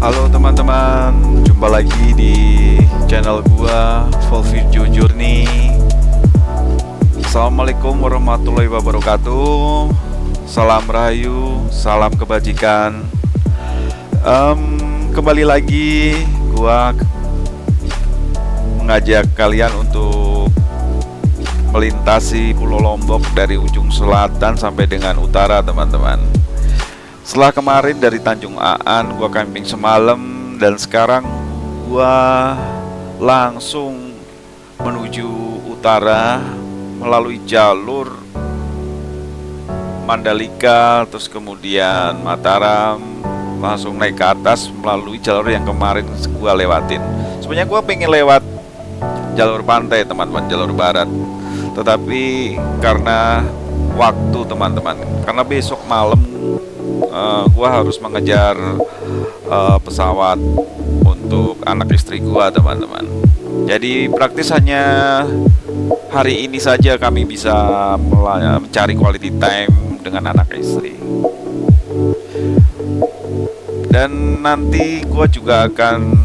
Halo teman-teman, jumpa lagi di channel gua Volvideo Journey. Assalamualaikum warahmatullahi wabarakatuh. Salam rahayu, salam kebajikan. Kembali lagi gua mengajak kalian untuk melintasi Pulau Lombok dari ujung selatan sampai dengan utara, teman-teman. Setelah kemarin dari Tanjung Aan gua camping semalam, dan sekarang gua langsung menuju utara melalui jalur Mandalika, terus kemudian Mataram, langsung naik ke atas melalui jalur yang kemarin gua lewatin. Sebenarnya gua pengen lewat jalur pantai, teman-teman, jalur barat, tetapi karena waktu, teman-teman, karena besok malam gua harus mengejar pesawat untuk anak istri gua, teman-teman. Jadi praktis hanya hari ini saja kami bisa mencari quality time dengan anak istri. Dan nanti gua juga akan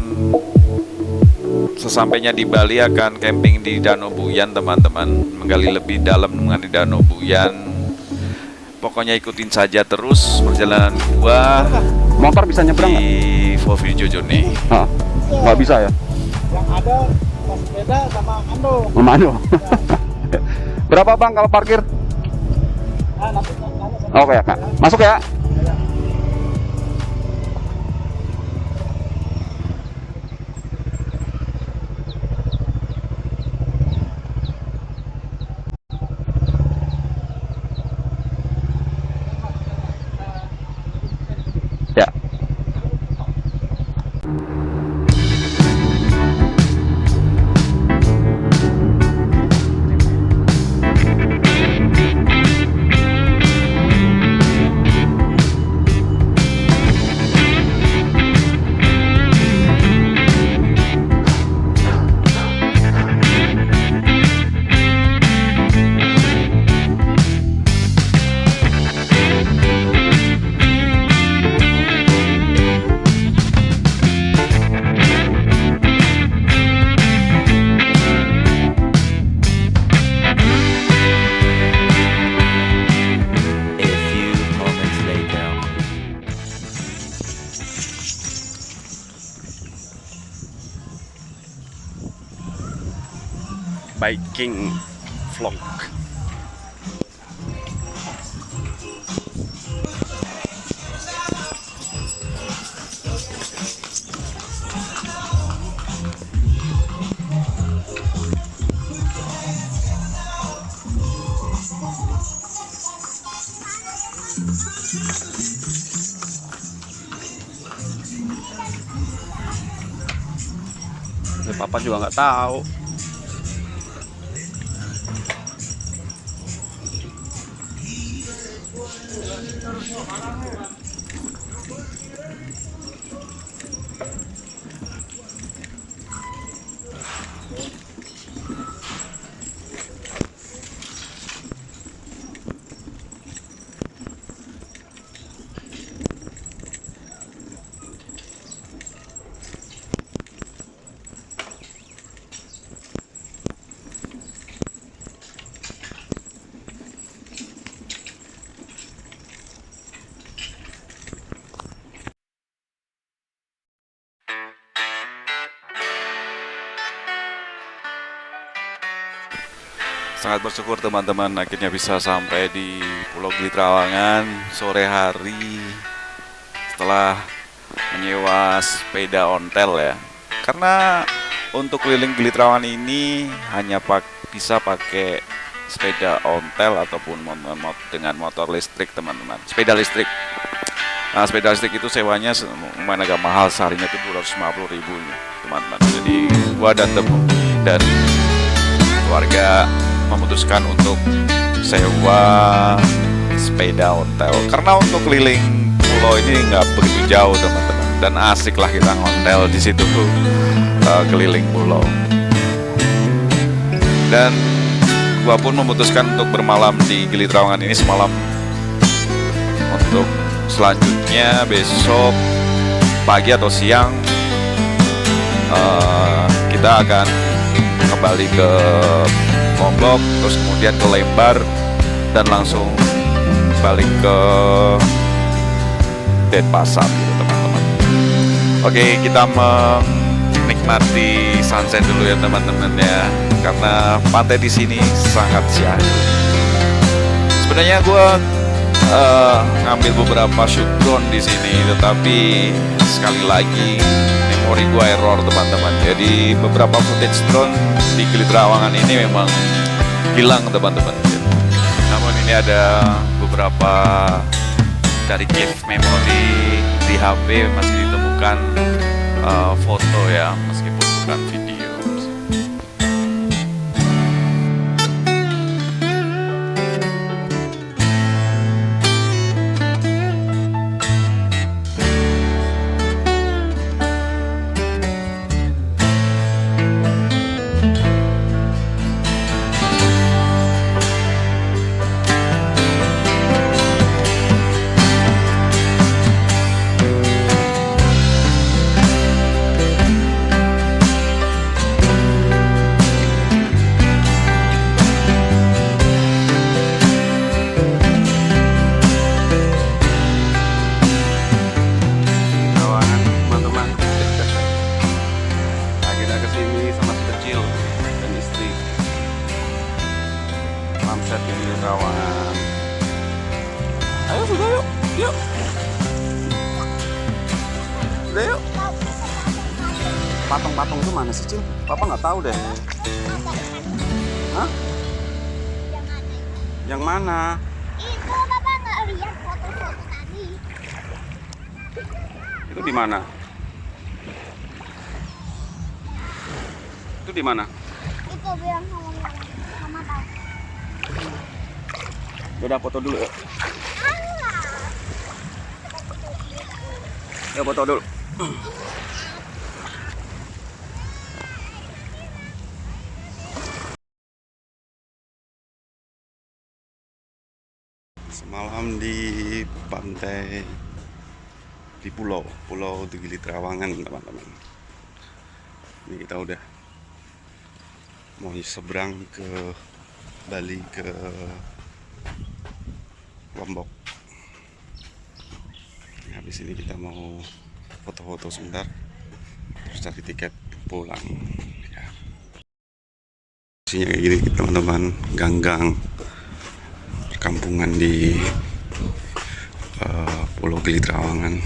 sesampainya di Bali akan camping di Danau Buyan, teman-teman, menggali lebih dalam mengenai Danau Buyan. Pokoknya ikutin saja terus perjalanan gua. Motor bisa nyebrang di Volvideo Journey. Nggak bisa ya? Yang ada sepeda sama ando. Memanu. Berapa bang kalau parkir? Nah, nanti Oke ya kak. Masuk ya. Ya. Biking vlog. Papa juga nggak tahu. Sangat bersyukur teman-teman akhirnya bisa sampai di Pulau Gili Trawangan sore hari setelah menyewa sepeda ontel ya. Karena untuk keliling Gili Trawangan ini hanya bisa pakai sepeda ontel ataupun dengan motor listrik teman-teman. Sepeda listrik. Nah, sepeda listrik itu sewanya lumayan agak mahal, seharinya itu 250.000 teman-teman. Jadi gua dan keluarga memutuskan untuk sewa sepeda ontel karena untuk keliling pulau ini nggak begitu jauh teman-teman, dan asik lah kita ngontel di situ tuh keliling pulau. Dan gua pun memutuskan untuk bermalam di Gili Trawangan ini semalam, untuk selanjutnya besok pagi atau siang kita akan kembali ke Lombok, terus kemudian ke Lembar dan langsung balik ke Denpasar gitu teman-teman. Oke, kita menikmati sunset dulu ya teman-teman ya, karena pantai di sini sangat syahdu. Sebenarnya gue ngambil beberapa shoot drone di sini, tetapi sekali lagi memori gue error teman-teman. Jadi beberapa footage drone di Gili Trawangan ini memang hilang teman-teman. Namun ini ada beberapa dari cave memory di HP masih ditemukan foto ya, meskipun bukan video. Sunset di Gili Trawangan. Ayo sudah yuk, yuk. Sudah yuk. Patung-patung itu mana sih, Cil? Papa nggak tahu deh. Hah? Yang mana? Itu Papa nggak lihat foto-foto tadi. Itu di mana? Itu di mana? Itu bilang sama tahu. Udah foto dulu ya. Ya foto dulu. Semalam di pantai di Pulau di Gili Trawangan teman-teman. Ini kita udah mau seberang ke Bali ke Lombok. Nah, habis ini kita mau foto-foto sebentar, terus cari tiket pulang. Ya. Isinya kayak gini teman-teman, ganggang perkampungan di Pulau Gili Trawangan.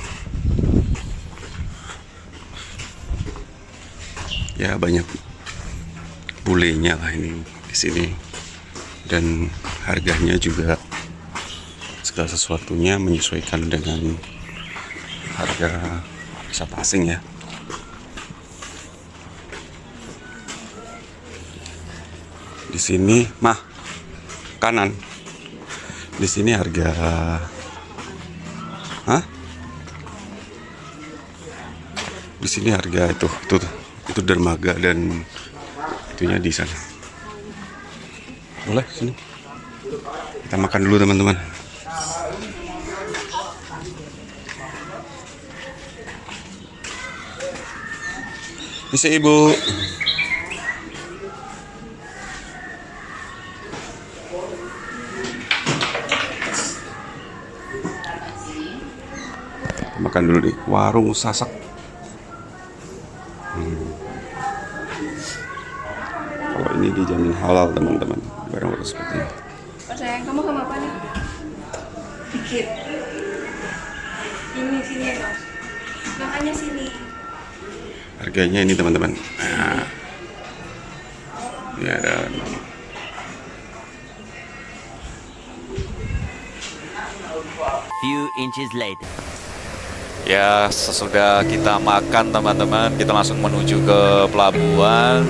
Ya banyak bulenya lah ini di sini, dan harganya juga segala sesuatunya menyesuaikan dengan harga wisata asing ya. Di sini mah kanan. Di sini harga Di sini harga itu dermaga, dan itunya di sana. Boleh sini. Kita makan dulu teman-teman. Bisa ibu. Makan dulu di warung Sasak. Kalau ini dijamin halal teman-teman, barang-barang seperti ini. Oh sayang, kamu sama apa nih? Dikit. Sini ya dong. Makanya sini. Harganya ini teman-teman. Nah, ini ada Few inches later. Ya, sesudah kita makan teman-teman, kita langsung menuju ke pelabuhan.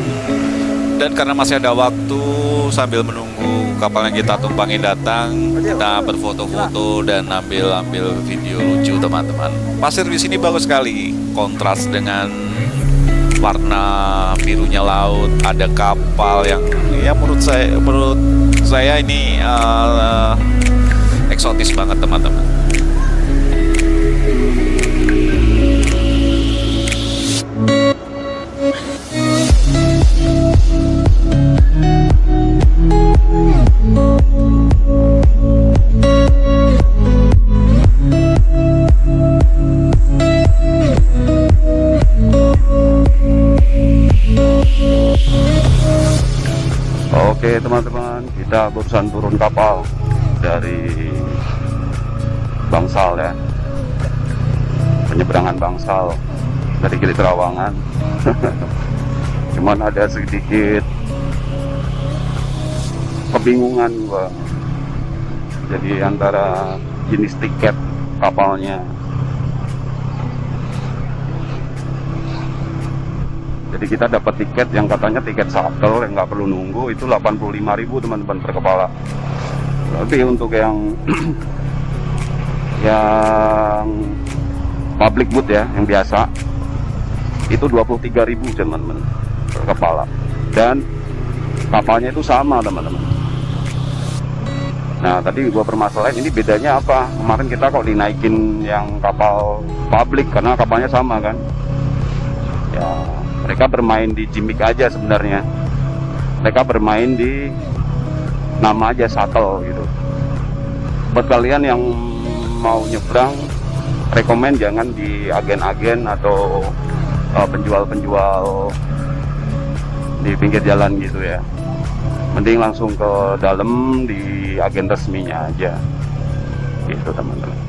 Dan karena masih ada waktu sambil menunggu kapal yang kita tumpangi datang, kita berfoto-foto dan ambil video lucu teman-teman. Pasir di sini bagus sekali, kontras dengan warna birunya laut. Ada kapal yang ya menurut saya ini eksotis banget teman-teman. Oke teman-teman, kita barusan turun kapal dari Bangsal ya, penyeberangan Bangsal dari Gili Trawangan. Cuman ada sedikit kebingungan gua, jadi antara jenis tiket kapalnya. Jadi kita dapat tiket yang katanya tiket shuttle yang nggak perlu nunggu, itu 85.000 teman-teman per kepala. Tapi untuk yang yang public boot ya, yang biasa itu 23.000 teman-teman per kepala. Dan kapalnya itu sama teman-teman. Nah tadi gua permasalahan ini bedanya apa? Kemarin kita kok dinaikin yang kapal public karena kapalnya sama kan? Ya. Mereka bermain di gimmick aja sebenarnya. Mereka bermain di nama aja shuttle gitu. Buat kalian yang mau nyebrang, rekomen jangan di agen-agen atau penjual-penjual di pinggir jalan gitu ya. Mending langsung ke dalam di agen resminya aja. Gitu teman-teman.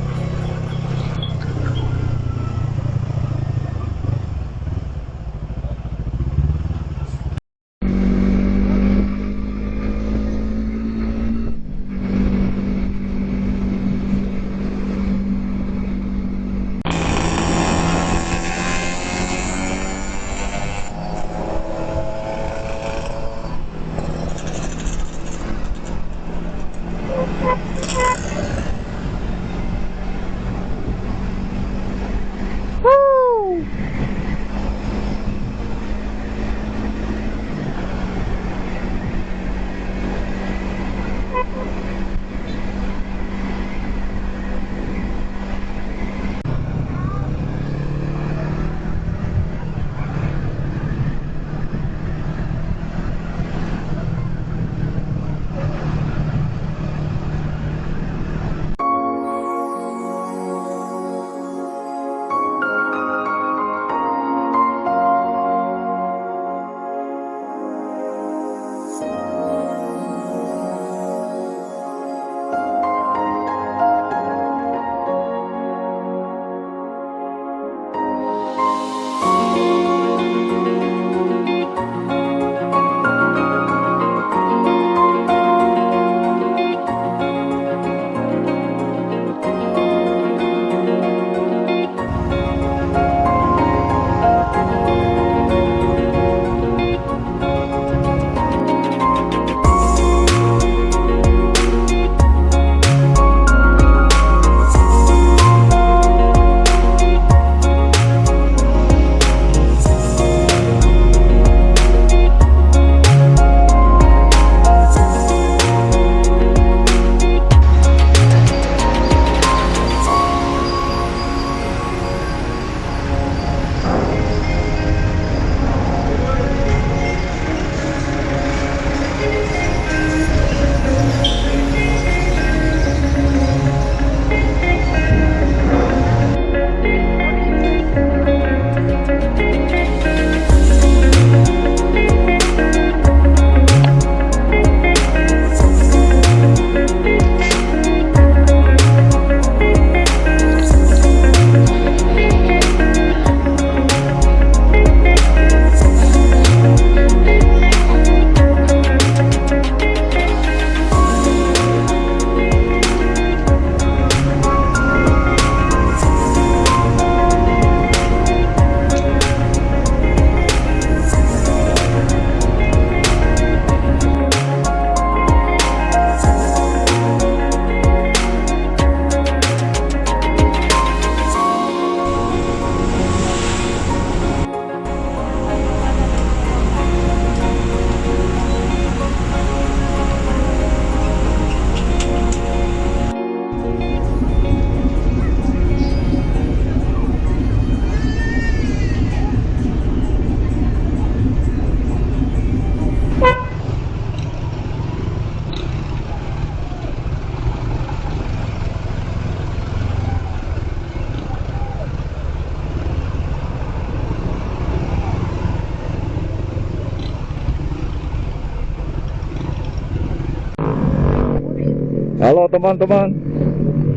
Halo teman-teman,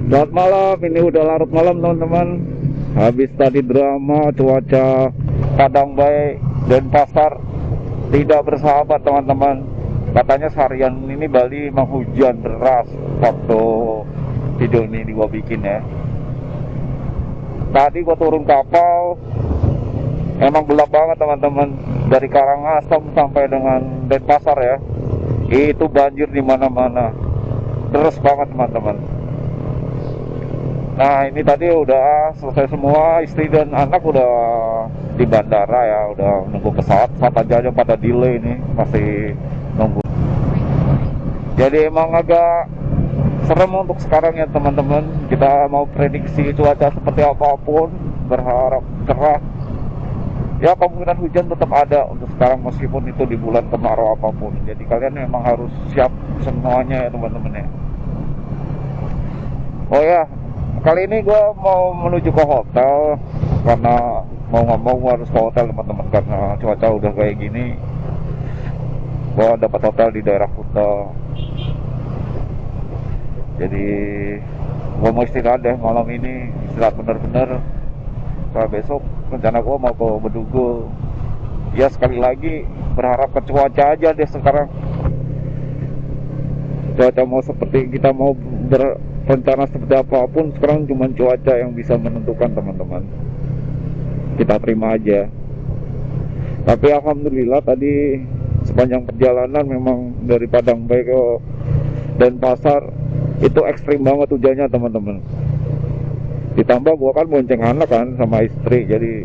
selamat malam. Ini udah larut malam teman-teman. Habis tadi drama cuaca Padang Bayi Denpasar tidak bersahabat teman-teman. Katanya seharian ini Bali emang hujan deras. Waktu video ini gua bikin ya. Tadi gua turun kapal, emang gelap banget teman-teman. Dari Karangasem sampai dengan Denpasar ya, itu banjir di mana-mana. Terus banget teman-teman. Nah ini tadi udah selesai semua, istri dan anak udah di bandara ya, udah nunggu pesawat aja pada delay ini, masih nunggu. Jadi emang agak serem untuk sekarang ya teman-teman. Kita mau prediksi cuaca seperti apapun, berharap cerah. Ya kemungkinan hujan tetap ada untuk sekarang meskipun itu di bulan kemarau apapun. Jadi kalian memang harus siap semuanya ya teman-teman ya. Oh ya, kali ini gue mau menuju ke hotel karena mau nggak mau gue harus ke hotel teman-teman, karena cuaca udah kayak gini. Gue dapat hotel di daerah Kuta. Jadi gue mau istirahat deh malam ini, istirahat bener-bener. Soal besok rencana gue mau ke Bedugul. Ya sekali lagi berharap ke cuaca aja deh sekarang. Cuaca mau seperti kita mau berencana seperti apapun, sekarang cuma cuaca yang bisa menentukan teman-teman. Kita terima aja. Tapi alhamdulillah tadi sepanjang perjalanan memang dari Padang Bayi ke Denpasar itu ekstrim banget hujannya teman-teman. Ditambah gua kan bonceng anak kan sama istri, jadi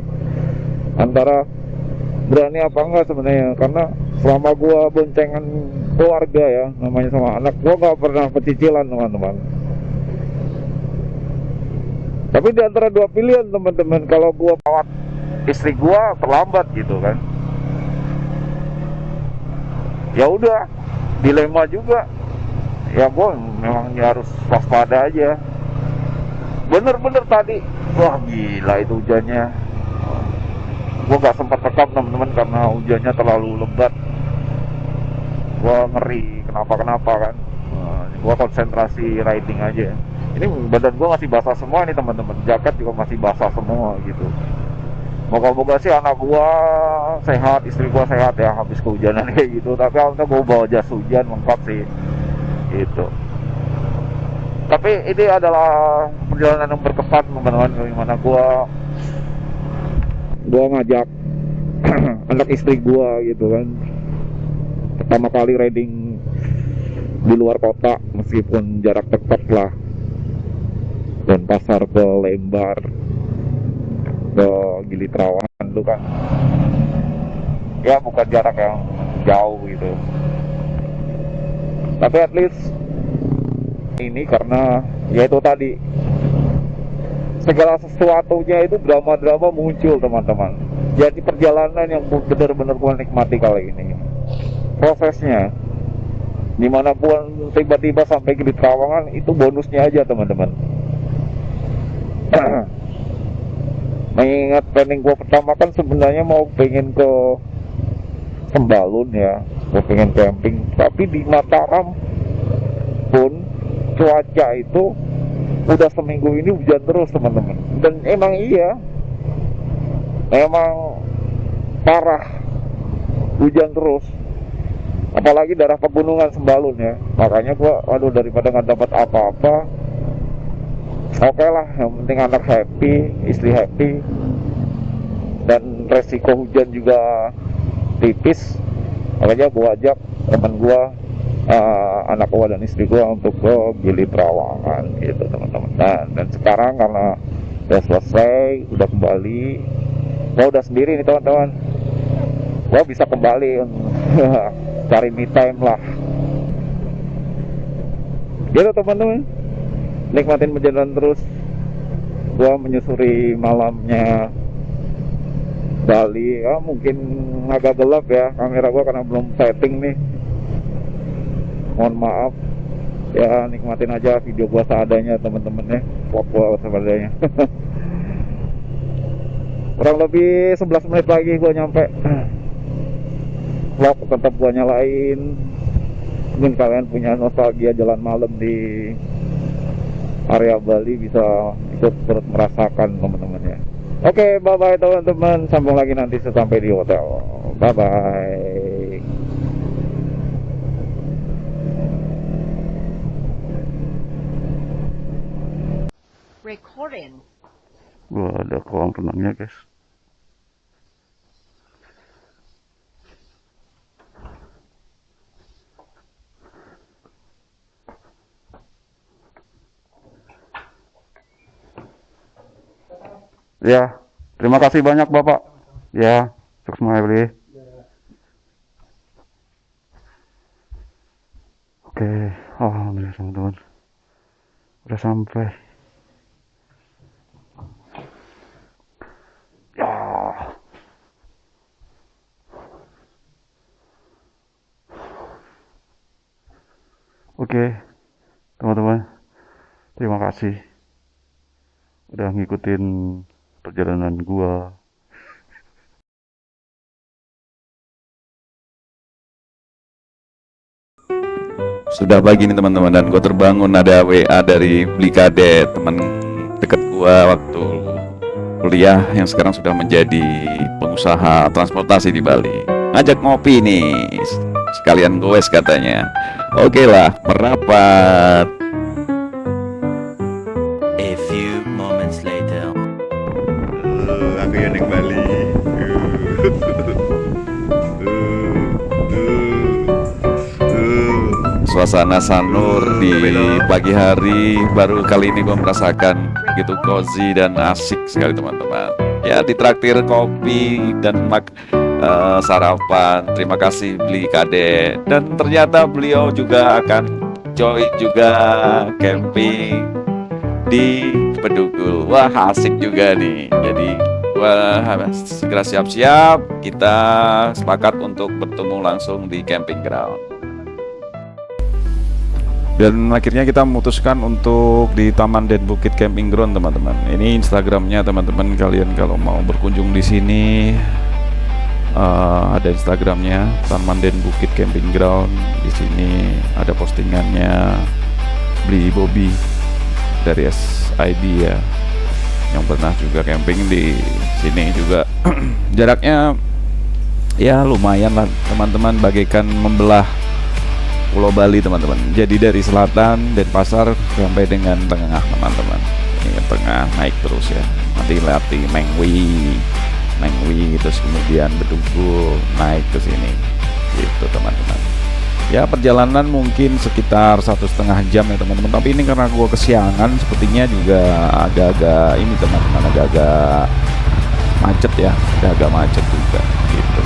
antara berani apa enggak sebenarnya, karena selama gua boncengan keluarga ya, namanya sama anak, gua nggak pernah pecicilan teman-teman. Tapi di antara dua pilihan teman-teman, kalau gua bawa istri gua terlambat gitu kan, ya udah dilema juga. Ya gua memang harus waspada aja. Bener-bener tadi, wah gila itu hujannya. Gua nggak sempat rekam teman-teman karena hujannya terlalu lebat. Gua ngeri kenapa kan. Gua konsentrasi riding aja. Ini badan gua masih basah semua nih teman-teman. Jaket juga masih basah semua gitu. Moga-moga sih anak gua sehat, istri gua sehat ya habis kehujanan kayak gitu. Tapi alhamdulillah gua bawa jas hujan lengkap sih. Gitu. Tapi ini adalah perjalanan yang berkesan teman-teman, dimana gua ngajak anak istri gua gitu kan, pertama kali riding di luar kota meskipun jarak dekat lah, Denpasar ke Lembar ke Gili Trawangan itu kan ya bukan jarak yang jauh gitu. Tapi at least ini karena ya itu tadi, segala sesuatunya itu drama-drama muncul teman-teman. Jadi perjalanan yang benar-benar gue nikmati kali ini, prosesnya. Dimana gue tiba-tiba sampai Gili Trawangan itu bonusnya aja teman-teman. Mengingat planning gue pertama kan sebenarnya mau pengen ke Sembalun ya, gue pengen camping. Tapi di Mataram pun cuaca itu udah seminggu ini hujan terus teman-teman. Dan emang iya, emang parah hujan terus, apalagi daerah pegunungan Sembalun ya. Makanya gua aduh, daripada nggak dapat apa-apa, oke lah, yang penting anak happy, istri happy, dan resiko hujan juga tipis. Makanya gua ajak teman gua, anak gua dan istri gua untuk ke Gili Trawangan gitu teman-teman. Nah, dan sekarang karena udah selesai, udah kembali, gua udah sendiri nih teman-teman, gua bisa kembali cari me time lah gitu teman-teman. Nikmatin perjalanan terus. Gua menyusuri malamnya Bali. Ya mungkin agak gelap ya kamera gua karena belum setting nih, mohon maaf ya. Nikmatin aja video gua seadanya teman-teman ya, vlog gua seadanya. Kurang lebih 11 menit lagi gua nyampe. Vlog tetap gua nyalain, mungkin kalian punya nostalgia jalan malam di area Bali, bisa ikut turut merasakan teman-teman ya. Oke, bye bye teman-teman, sambung lagi nanti sesampai di hotel. Bye bye. Recording. Wah, ada kolam renangnya guys. Ya, terima kasih banyak Bapak. Ya, sukses beli. Oke, alhamdulillah teman-teman. Udah sampai. Ya. Oke, teman-teman. Terima kasih udah ngikutin perjalanan gua. Sudah pagi nih teman-teman, dan gue terbangun ada WA dari Beli Kadet, teman deket gue waktu kuliah yang sekarang sudah menjadi pengusaha transportasi di Bali. Ngajak ngopi nih, sekalian goes katanya. Oke lah, merapat. A few moments later. Aku yang naik Bali. Suasana sanur di pagi hari, baru kali ini gue merasakan gitu cozy dan asik sekali teman-teman. Ya, ditraktir kopi dan sarapan. Terima kasih Beli Kade, dan ternyata beliau juga akan join juga camping di Bedugul. Wah, asik juga nih. Jadi gua segera siap-siap, kita sepakat untuk bertemu langsung di camping ground. Dan akhirnya kita memutuskan untuk di Taman Den Bukit Camping Ground teman-teman. Ini Instagramnya teman-teman, kalian kalau mau berkunjung di sini ada Instagramnya, Taman Den Bukit Camping Ground. Di sini ada postingannya Beli Bobby dari SIB ya, yang pernah juga camping di sini juga. Jaraknya ya lumayan lah teman-teman, bagaikan membelah Pulau Bali teman-teman. Jadi dari selatan Denpasar sampai dengan tengah teman-teman. Ini tengah naik terus ya. Nanti lewati Mengwi terus kemudian Bedugul naik ke sini. Gitu teman-teman. Ya perjalanan mungkin sekitar 1,5 jam ya teman-teman. Tapi ini karena gua kesiangan, sepertinya juga agak-agak ini teman-teman, agak-agak macet ya, agak macet juga gitu.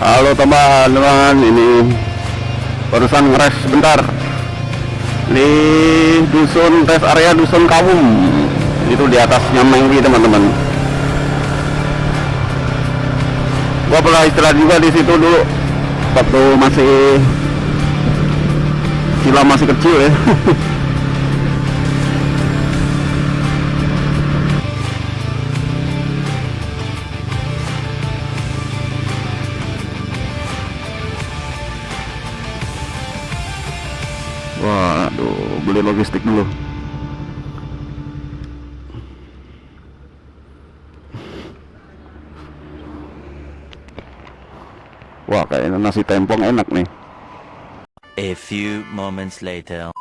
Halo teman-teman, ini barusan ngeres sebentar di dusun rest area dusun Kawum, itu di atasnya Mengwi teman-teman. Gua pernah istirahat juga di situ dulu waktu Silam masih kecil ya. Waduh, beli logistik dulu. Wah, kayaknya nasi tempong enak nih. A few moments later.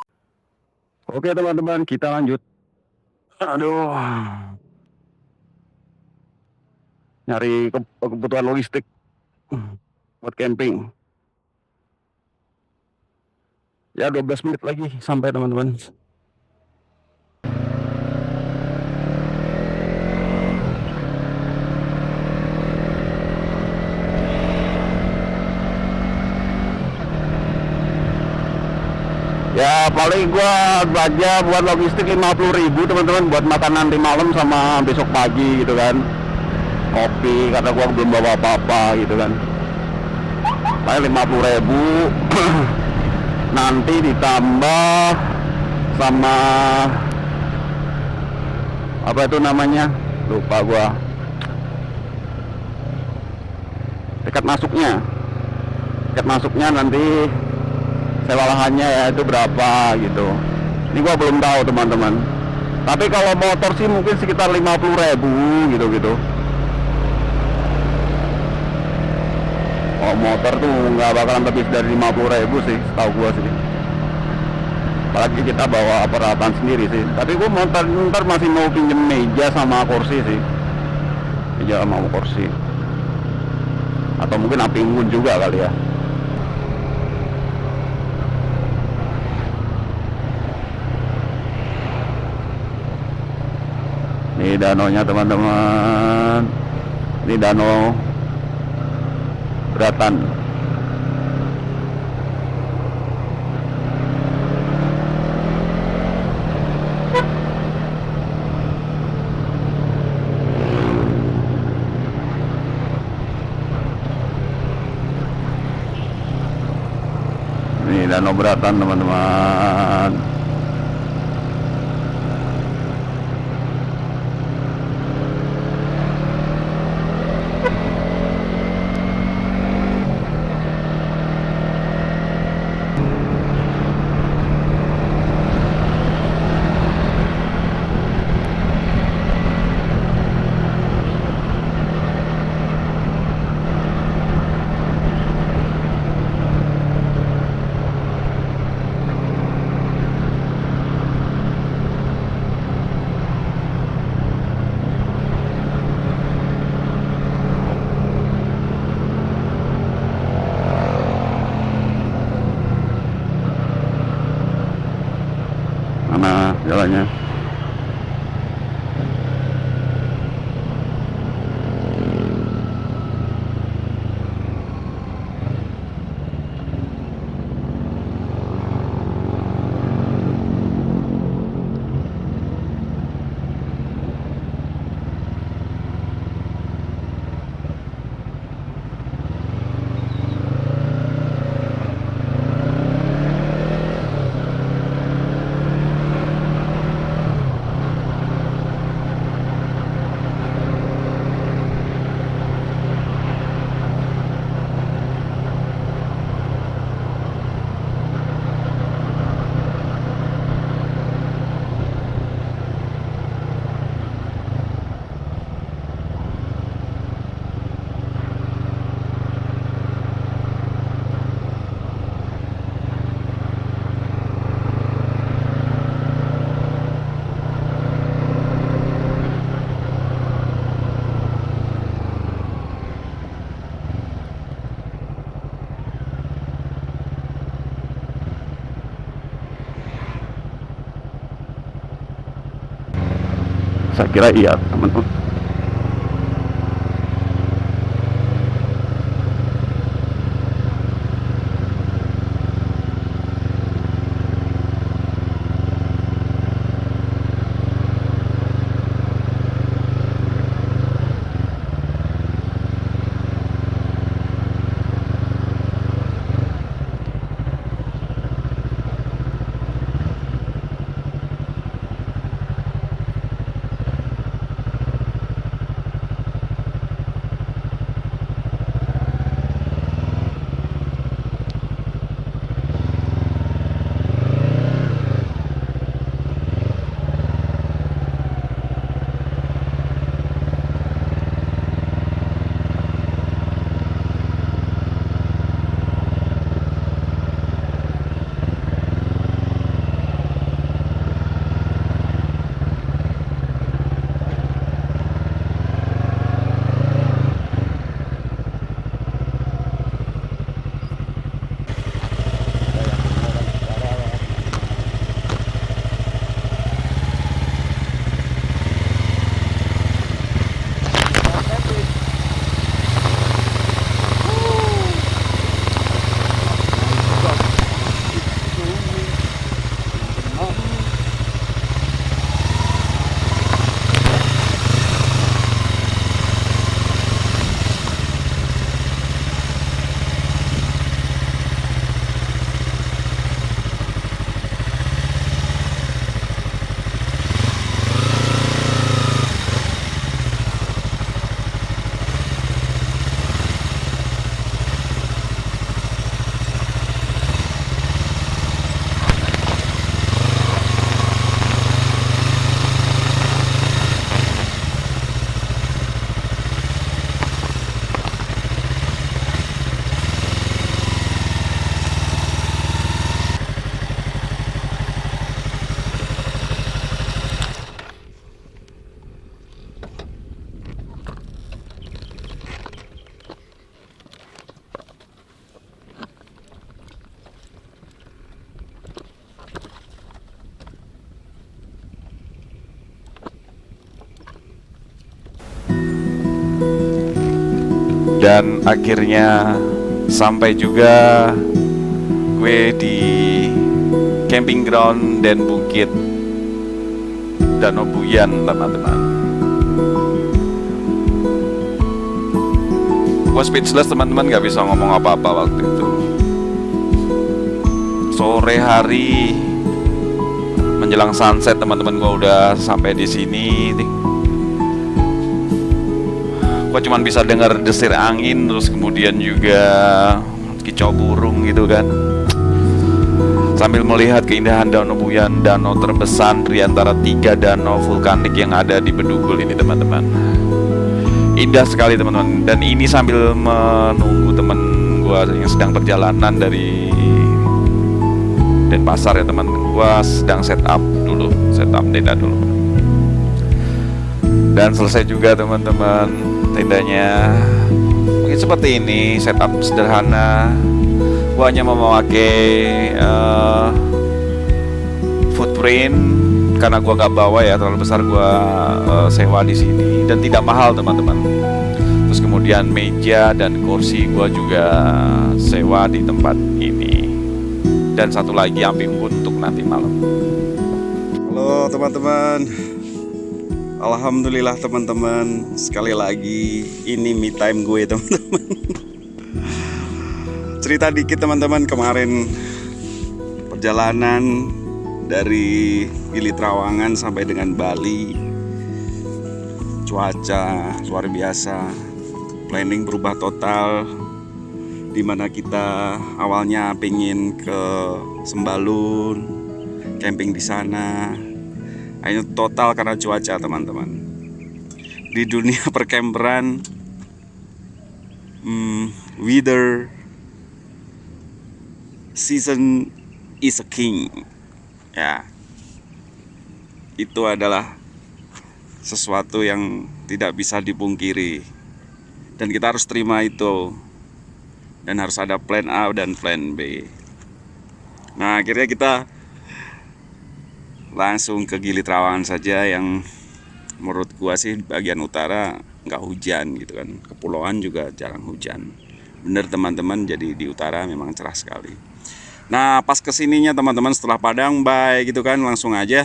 Oke teman-teman, kita lanjut. Aduh, nyari kebutuhan logistik buat camping. Ya 12 menit lagi sampai teman-teman. Ya paling gua belanja buat logistik 50.000 teman-teman, buat makan nanti malam sama besok pagi gitu kan. Kopi karena gua belum bawa apa-apa gitu kan. Paling 50.000 nanti ditambah sama apa itu namanya, lupa gua, tiket masuknya nanti sewa lahannya ya itu berapa gitu. Ini gua belum tahu teman-teman, tapi kalau motor sih mungkin sekitar 50.000 gitu. Oh, motor tuh nggak bakalan lebih dari 50.000 sih, setahu gua sih. Apalagi kita bawa peralatan sendiri sih. Tapi gua ntar masih mau pinjem meja sama kursi sih. Meja sama kursi. Atau mungkin api unggun juga kali ya. Ini danaunya teman-teman. Ini danau Beratan. Ini danau Beratan teman-teman. Mana jalannya? Saya kira iya teman-teman. Dan akhirnya sampai juga gue di camping ground dan bukit Danau Buyan, teman-teman. Gue speechless, teman-teman, gak bisa ngomong apa-apa waktu itu. Sore hari menjelang sunset, teman-teman, gue udah sampai di sini. Gue cuman bisa dengar desir angin, terus kemudian juga kicau burung gitu kan. Sambil melihat keindahan Danau Buyan, danau terbesar di antara 3 danau vulkanik yang ada di Bedugul ini, teman-teman. Indah sekali, teman-teman. Dan ini sambil menunggu teman gue yang sedang perjalanan dari Denpasar ya, teman. Gue sedang setup tenda dulu. Dan selesai juga, teman-teman, tendanya. Mungkin seperti ini, setup sederhana. Gue hanya memakai footprint karena gue gak bawa ya, terlalu besar. Gue sewa di sini dan tidak mahal, teman-teman. Terus kemudian meja dan kursi gue juga sewa di tempat ini. Dan satu lagi api unggun untuk nanti malam. Halo teman-teman. Alhamdulillah teman-teman, sekali lagi ini me time gue, teman-teman. Cerita dikit, teman-teman, kemarin perjalanan dari Gili Trawangan sampai dengan Bali. Cuaca luar biasa, planning berubah total, dimana kita awalnya pengen ke Sembalun, camping di sana. Hanya total karena cuaca, teman-teman. Di dunia perkemperan, weather season is a king. Ya, itu adalah sesuatu yang tidak bisa dipungkiri, dan kita harus terima itu, dan harus ada plan A dan plan B. Nah, akhirnya kita langsung ke Gili Trawangan saja, yang menurut gua sih bagian utara nggak hujan gitu kan, kepulauan juga jarang hujan. Bener, teman-teman, jadi di utara memang cerah sekali. Nah, pas kesininya, teman-teman, setelah Padang Bay gitu kan, langsung aja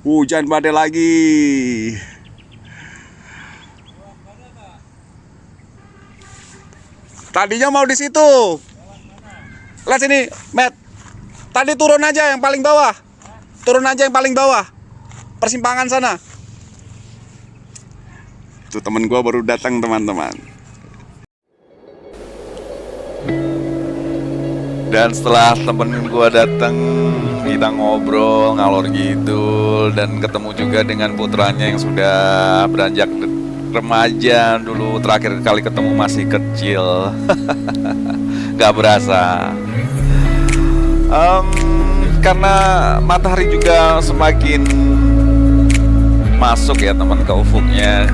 hujan badai lagi. Tadinya mau di situ. Lihat sini, Matt. Tadi turun aja yang paling bawah. Turun aja yang paling bawah. Persimpangan sana. Itu temen gua baru datang, teman-teman. Dan setelah temen gue datang, kita ngobrol ngalor ngidul, dan ketemu juga dengan putranya yang sudah beranjak remaja. Dulu terakhir kali ketemu masih kecil. Gak berasa. Karena matahari juga semakin masuk ya, teman, ke ufuknya.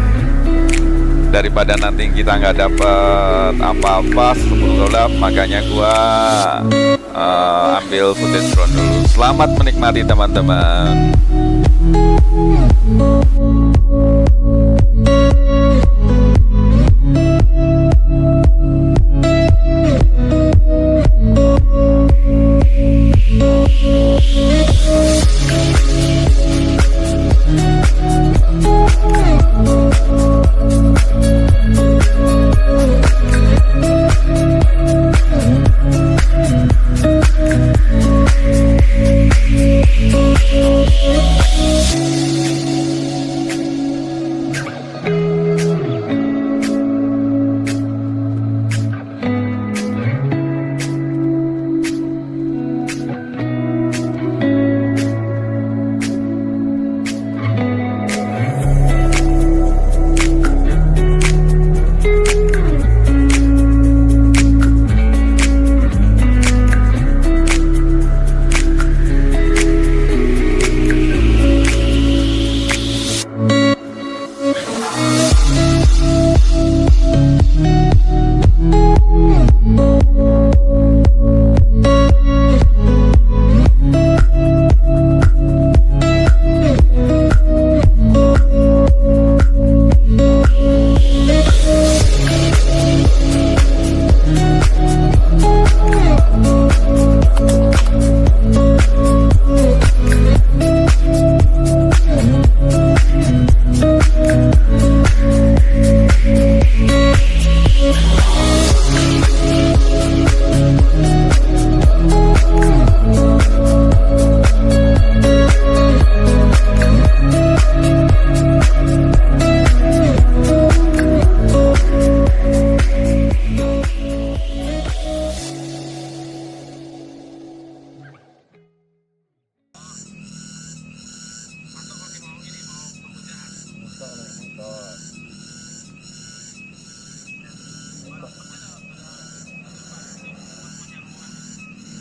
Daripada nanti kita nggak dapet apa-apa sebelum gelap, makanya gua ambil footage drone dulu. Selamat menikmati, teman-teman.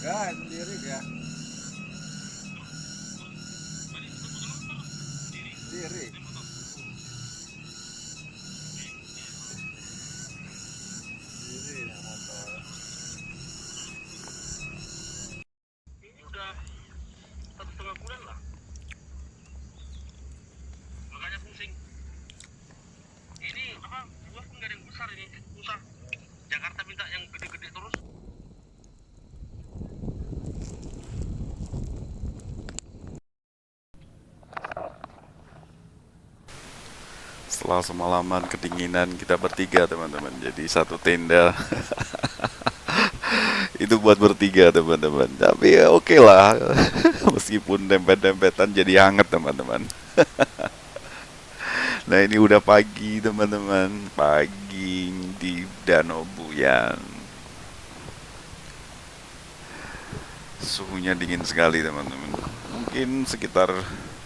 Enggak, sendiri dia. Sendiri. Sendiri naik motor. Ini udah 1,5 bulan lah, makanya pusing. Ini apa, buah pun gak ada yang besar, ini susah. Jakarta minta yang gede-gede terus. Setelah semalaman kedinginan kita bertiga teman-teman, jadi satu tenda itu buat bertiga teman-teman. Tapi ya oke lah, meskipun dempet-dempetan jadi hangat teman-teman. Nah ini udah pagi teman-teman, pagi di Danau Buyan. Suhunya dingin sekali teman-teman, mungkin sekitar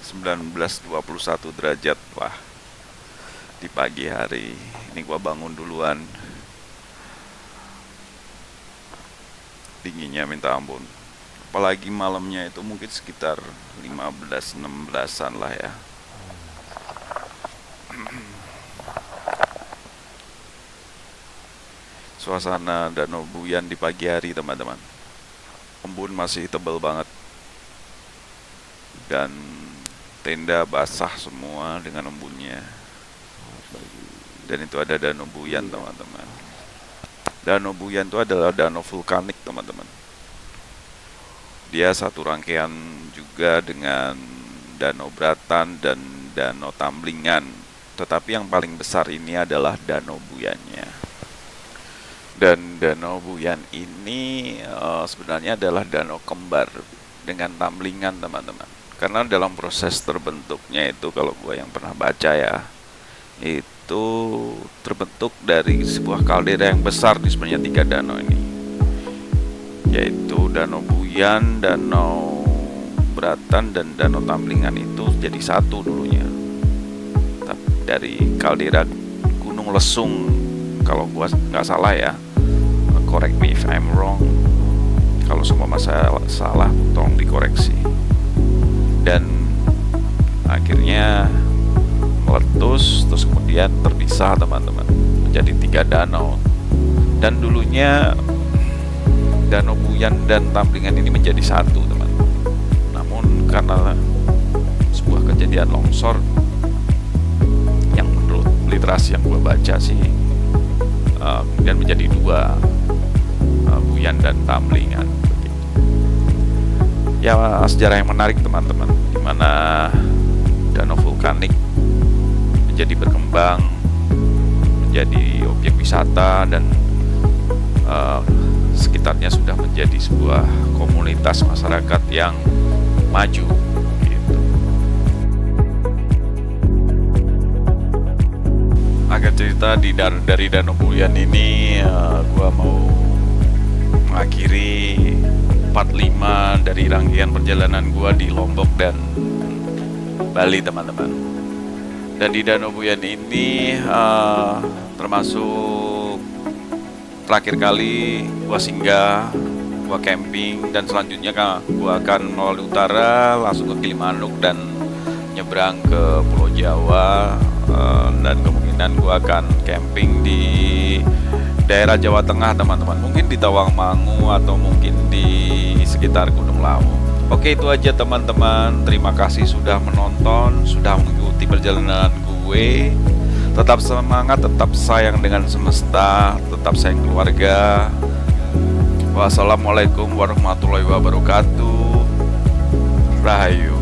19-21 derajat lah di pagi hari. Ini gua bangun duluan, dinginnya minta ampun. Apalagi malamnya itu mungkin sekitar 15-16an lah ya. Suasana Danau Buyan di pagi hari teman-teman, embun masih tebal banget dan tenda basah semua dengan embunnya. Dan itu ada Danau Buyan teman-teman. Danau Buyan itu adalah danau vulkanik teman-teman. Dia satu rangkaian juga dengan Danau Bratan dan Danau Tamblingan. Tetapi yang paling besar ini adalah Danau Buyannya. Dan Danau Buyan ini sebenarnya adalah danau kembar dengan Tamblingan teman-teman. Karena dalam proses terbentuknya itu, kalau gua yang pernah baca ya, itu terbentuk dari sebuah kaldera yang besar di sebenarnya 3 danau ini, yaitu Danau Buyan, Danau Bratan, dan Danau Tamblingan itu jadi satu dulunya. Tapi dari kaldera Gunung Lesung, kalau gua nggak salah ya, correct me if I'm wrong, kalau semua masalah salah tolong dikoreksi. Dan akhirnya meletus, terus kemudian terpisah teman-teman menjadi 3 danau. Dan dulunya Danau Buyan dan Tamblingan ini menjadi satu teman. Namun karena sebuah kejadian longsor yang menurut literasi yang gue baca sih, kemudian menjadi 2, Buyan dan Tamblingan. Ya sejarah yang menarik teman-teman, dimana danau vulkanik menjadi berkembang menjadi objek wisata dan sekitarnya sudah menjadi sebuah komunitas masyarakat yang maju gitu. Agak cerita dari Danau Buyan ini, gua mau mengakhiri part 5 dari rangkaian perjalanan gua di Lombok dan Bali teman-teman. Dan di Danau Buyan ini termasuk terakhir kali gua singgah, gua camping, dan selanjutnya gua akan melalui utara langsung ke Gilimanuk dan nyebrang ke Pulau Jawa, dan kemungkinan gua akan camping di daerah Jawa Tengah teman-teman, mungkin di Tawangmangu atau mungkin di sekitar Gunung Lawu. Oke, itu aja teman-teman. Terima kasih sudah menonton, sudah mengikuti perjalanan gue. Tetap semangat, tetap sayang dengan semesta, tetap sayang keluarga. Wassalamualaikum warahmatullahi wabarakatuh. Rahayu.